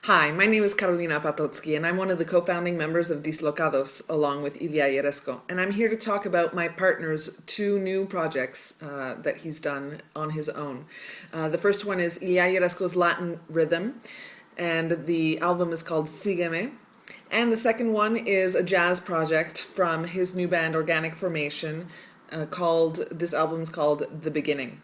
Hi, my name is Karolina Patotsky, and I'm one of the co-founding members of Dislocados, along with Ilya Yeresko. And I'm here to talk about my partner's two new projects that he's done on his own. The first one is Ilya Yeresko's Latin Rhythm, and the album is called Sígueme. And the second one is a jazz project from his new band Organic Formation, this album's called The Beginning.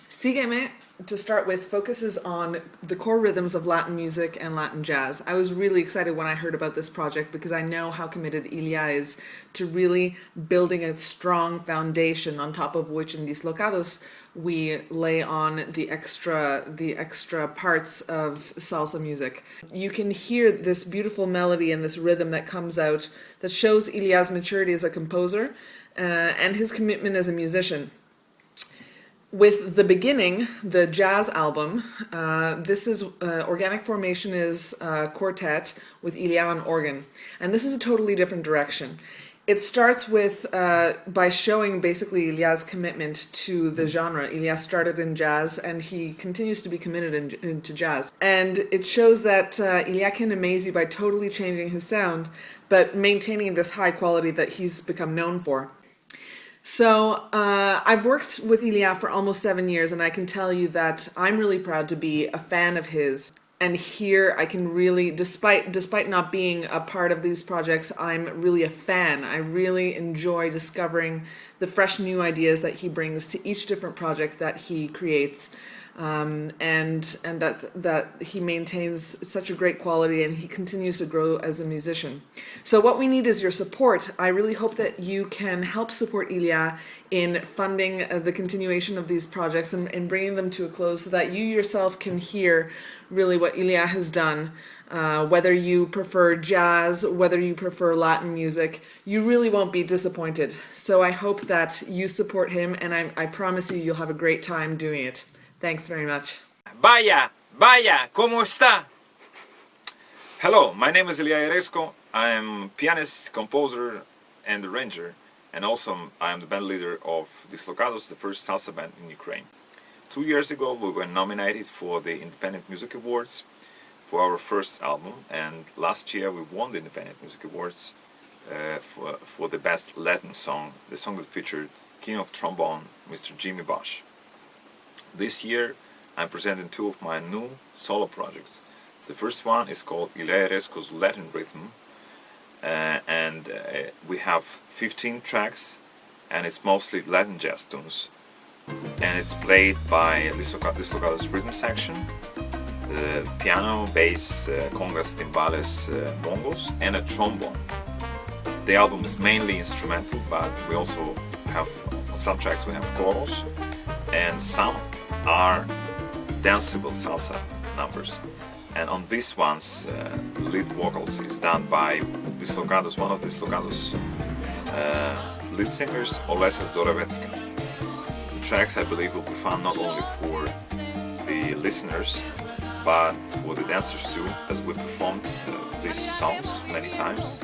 Sígueme, to start with, focuses on the core rhythms of Latin music and Latin jazz. I was really excited when I heard about this project because I know how committed Ilya is to really building a strong foundation on top of which in Dislocados we lay on the extra parts of salsa music. You can hear this beautiful melody and this rhythm that comes out that shows Ilya's maturity as a composer and his commitment as a musician. With The Beginning, the jazz album, this is Organic Formation is a quartet with Ilya on organ, and this is a totally different direction. It starts with by showing basically Ilya's commitment to the genre. Ilya started in jazz, and he continues to be committed into jazz. And it shows that Ilya can amaze you by totally changing his sound, but maintaining this high quality that he's become known for. So I've worked with Ilya for almost 7 years, and I can tell you that I'm really proud to be a fan of his. And here I can really, despite not being a part of these projects, I'm really a fan. I really enjoy discovering the fresh new ideas that he brings to each different project that he creates. And that he maintains such a great quality, and he continues to grow as a musician. So what we need is your support. I really hope that you can help support Ilya in funding the continuation of these projects and bringing them to a close so that you yourself can hear really what Ilya has done. Whether you prefer jazz, whether you prefer Latin music, you really won't be disappointed. So I hope that you support him, and I promise you you'll have a great time doing it. Thanks very much. Vaya, ¿cómo está? Hello, my name is Ilya Yeresko. I am pianist, composer, and arranger, and also I am the band leader of Dislocados, the first salsa band in Ukraine. 2 years ago we were nominated for the Independent Music Awards for our first album, and last year we won the Independent Music Awards for the best Latin song, the song that featured King of Trombone, Mr. Jimmy Bosch. This year I'm presenting two of my new solo projects. The first one is called Ilya Yeresko's Latin Rhythm, and we have 15 tracks, and it's mostly Latin jazz tunes, and it's played by Dislocados rhythm section, piano, bass, congas, timbales, bongos, and a trombone. The album is mainly instrumental, but we also have, on some tracks we have choros, and some are danceable salsa numbers. And on these ones, lead vocals is done by Dislocados, one of Dislocados lead singers, Olesas Dorovetsky. The tracks, I believe, will be fun not only for the listeners, but for the dancers too, as we performed these songs many times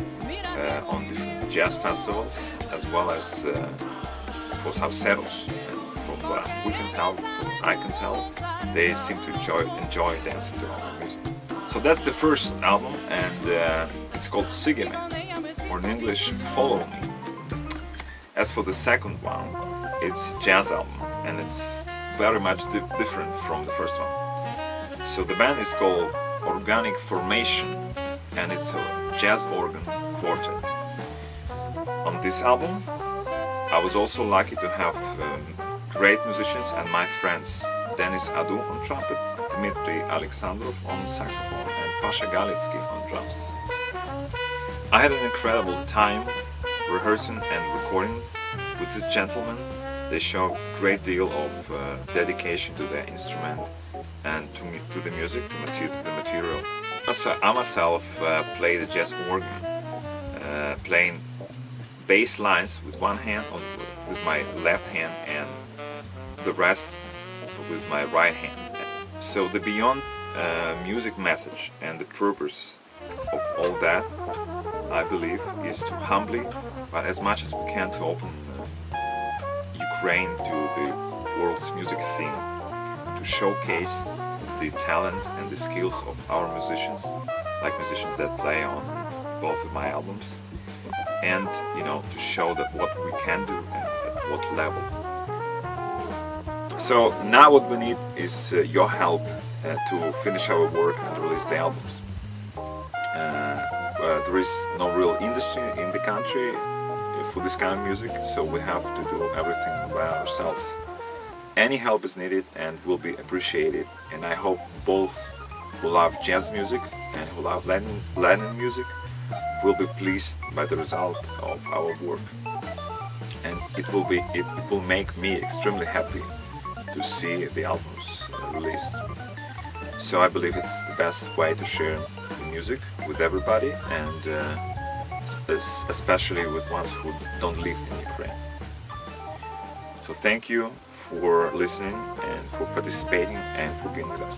on different jazz festivals, as well as for salseros. From what I can tell, they seem to enjoy dancing to our music. So that's the first album, and it's called Sígueme, or in English, Follow Me. As for the second one, it's a jazz album, and it's very much different from the first one. So the band is called Organic Formation, and it's a jazz organ quartet. On this album, I was also lucky to have great musicians and my friends Denis Adu on trumpet, Dima Alexandrov on saxophone, and Pavel Galitsky on drums. I had an incredible time rehearsing and recording with these gentlemen. They show a great deal of dedication to their instrument and to the music, to the material. I myself play the jazz organ, playing bass lines with one hand, with my left hand, and the rest with my right hand. So the beyond music message and the purpose of all that, I believe, is to humbly, but as much as we can, to open Ukraine to the world's music scene, to showcase the talent and the skills of our musicians, like musicians that play on both of my albums, and to show that what we can do and at what level. So now what we need is your help to finish our work and release the albums. There is no real industry in the country for this kind of music, so we have to do everything by ourselves. Any help is needed and will be appreciated, and I hope both who love jazz music and who love Latin music will be pleased by the result of our work. And it will make me extremely happy to see the albums released. So I believe it's the best way to share the music with everybody, and especially with ones who don't live in Ukraine. So thank you for listening and for participating and for being with us.